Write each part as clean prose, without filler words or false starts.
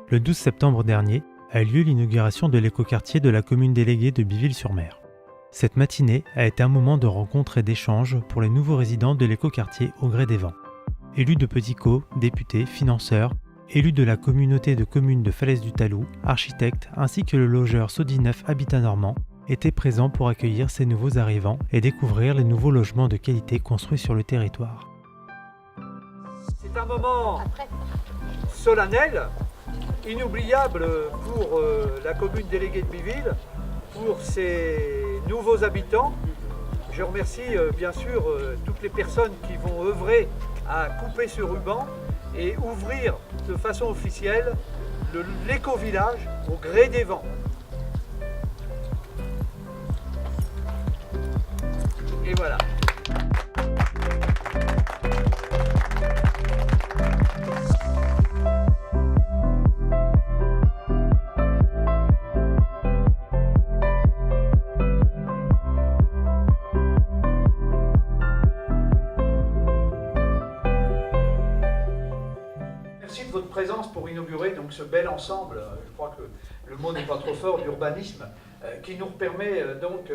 Le 12 septembre dernier a eu lieu l'inauguration de l'écoquartier de la commune déléguée de Biville-sur-Mer. Cette matinée a été un moment de rencontre et d'échange pour les nouveaux résidents de l'écoquartier au gré des vents. Élus de Petit Caux, députés, financeurs, élus de la communauté de communes de Falaise du Talou, architectes ainsi que le logeur Sodi-Neuf Habitat Normand étaient présents pour accueillir ces nouveaux arrivants et découvrir les nouveaux logements de qualité construits sur le territoire. C'est un moment solennel, inoubliable pour la commune déléguée de Biville, pour ses nouveaux habitants. Je remercie bien sûr toutes les personnes qui vont œuvrer à couper ce ruban et ouvrir de façon officielle l'éco-village au gré des vents. Et voilà. Merci de votre présence pour inaugurer donc ce bel ensemble, je crois que le mot n'est pas trop fort, d'urbanisme, qui nous permet donc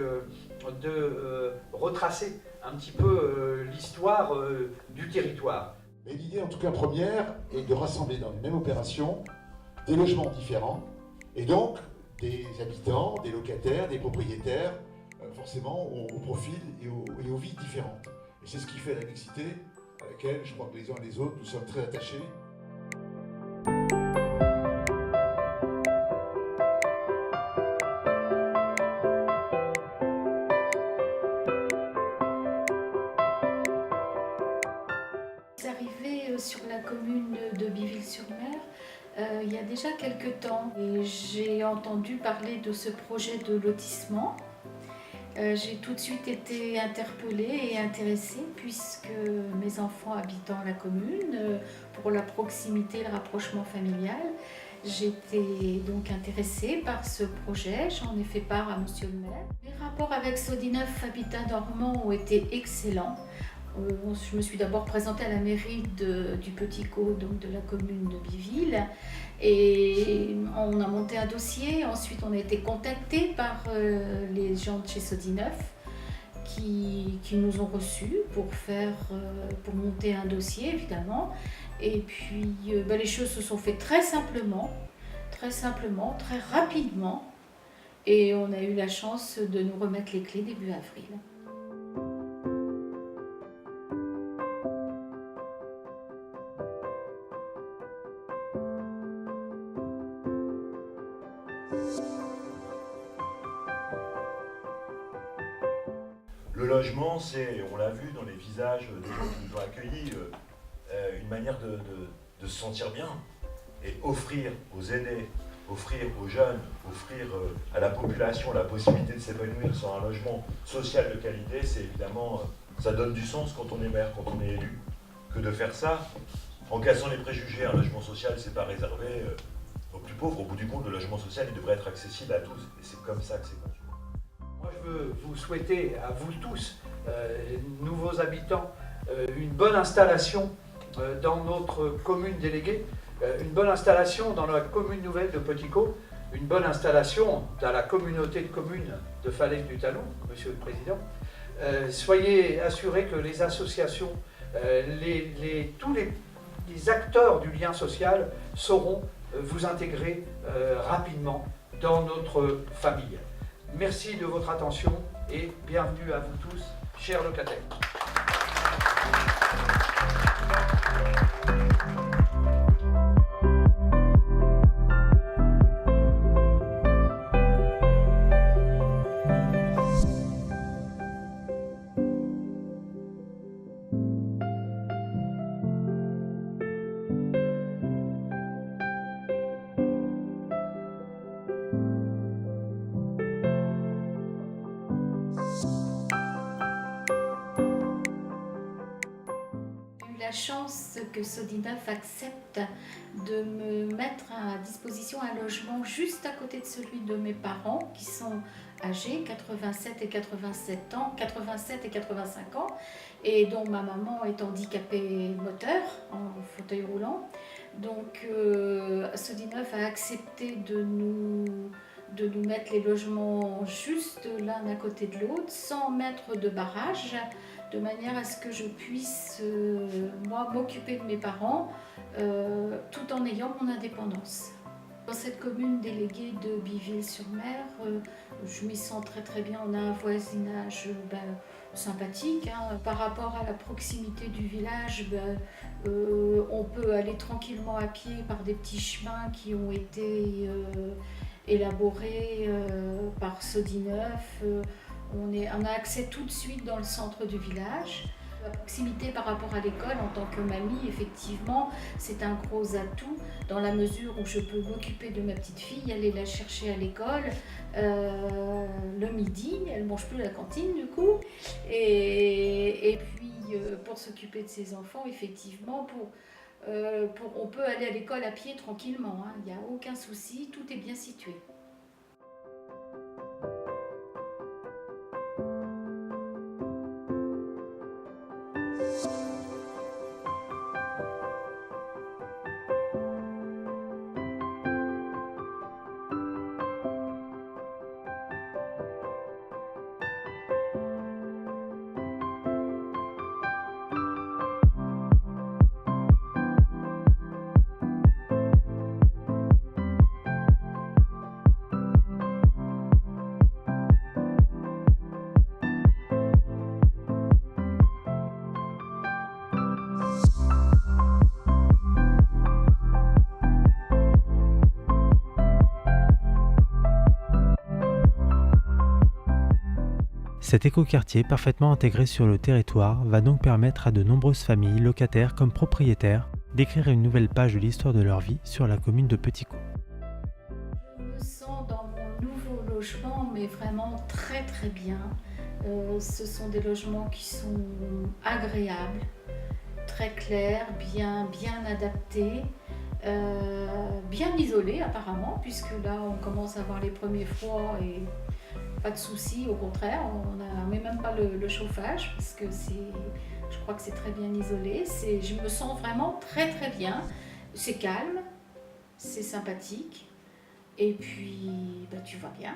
de retracer un petit peu l'histoire du territoire. Mais l'idée en tout cas première est de rassembler dans une même opération des logements différents et donc des habitants, des locataires, des propriétaires, forcément au profil et aux vies différentes. Et c'est ce qui fait la mixité à laquelle je crois que les uns et les autres nous sommes très attachés. Arrivée sur la commune de Biville-sur-Mer il y a déjà quelques temps et j'ai entendu parler de ce projet de lotissement. J'ai tout de suite été interpellée et intéressée puisque mes enfants habitent dans la commune, pour la proximité et le rapprochement familial. J'étais donc intéressée par ce projet, j'en ai fait part à monsieur le maire. Les rapports avec Sodi-Neuf Habitat Normand ont été excellents. Je me suis d'abord présentée à la mairie du Petit Caux, donc de la commune de Biville, et on a monté un dossier. Ensuite, on a été contacté par les gens de chez Sodi-Neuf qui nous ont reçus pour monter un dossier, évidemment. Et puis, les choses se sont faites très simplement, très rapidement, et on a eu la chance de nous remettre les clés début avril. Le logement, c'est, on l'a vu dans les visages des gens qui nous ont accueillis, une manière de se sentir bien et offrir aux aînés, offrir aux jeunes, offrir à la population la possibilité de s'épanouir sur un logement social de qualité, c'est évidemment, ça donne du sens quand on est maire, quand on est élu, que de faire ça en cassant les préjugés. Un logement social, c'est pas réservé aux plus pauvres. Au bout du compte, le logement social, il devrait être accessible à tous et c'est comme ça que c'est conçu. Moi, je veux vous souhaiter à vous tous, nouveaux habitants, une bonne installation dans notre commune déléguée, une bonne installation dans la commune nouvelle de Petit Caux, une bonne installation dans la communauté de communes de Falaise du Talou, Monsieur le Président. Soyez assurés que les associations, tous les acteurs du lien social sauront vous intégrer rapidement dans notre famille. Merci de votre attention et bienvenue à vous tous, chers locataires. La chance que Sodi-Neuf accepte de me mettre à disposition un logement juste à côté de celui de mes parents qui sont âgés, 87 et 87 ans, 87 et 85 ans, et dont ma maman est handicapée moteur, en fauteuil roulant. Donc Sodinov a accepté de nous mettre les logements juste l'un à côté de l'autre, sans mettre de barrage, de manière à ce que je puisse, moi, m'occuper de mes parents, tout en ayant mon indépendance. Dans cette commune déléguée de Biville-sur-Mer, je m'y sens très très bien. On a un voisinage sympathique. Par rapport à la proximité du village, on peut aller tranquillement à pied par des petits chemins qui ont été élaborés par Sodinov. On a accès tout de suite dans le centre du village. La proximité par rapport à l'école, en tant que mamie, effectivement, c'est un gros atout dans la mesure où je peux m'occuper de ma petite fille, aller la chercher à l'école le midi, elle ne mange plus à la cantine du coup, et puis pour s'occuper de ses enfants, effectivement, on peut aller à l'école à pied tranquillement, hein, il n'y a aucun souci, tout est bien situé. Cet écoquartier parfaitement intégré sur le territoire va donc permettre à de nombreuses familles, locataires comme propriétaires, d'écrire une nouvelle page de l'histoire de leur vie sur la commune de Petit-Caux. Je me sens dans mon nouveau logement, mais vraiment très très bien. Ce sont des logements qui sont agréables, très clairs, bien adaptés, bien isolés apparemment, puisque là on commence à avoir les premiers froids et pas de souci, au contraire, on n'a même pas le chauffage parce que je crois que c'est très bien isolé. Je me sens vraiment très très bien. C'est calme, c'est sympathique et puis tu vois bien.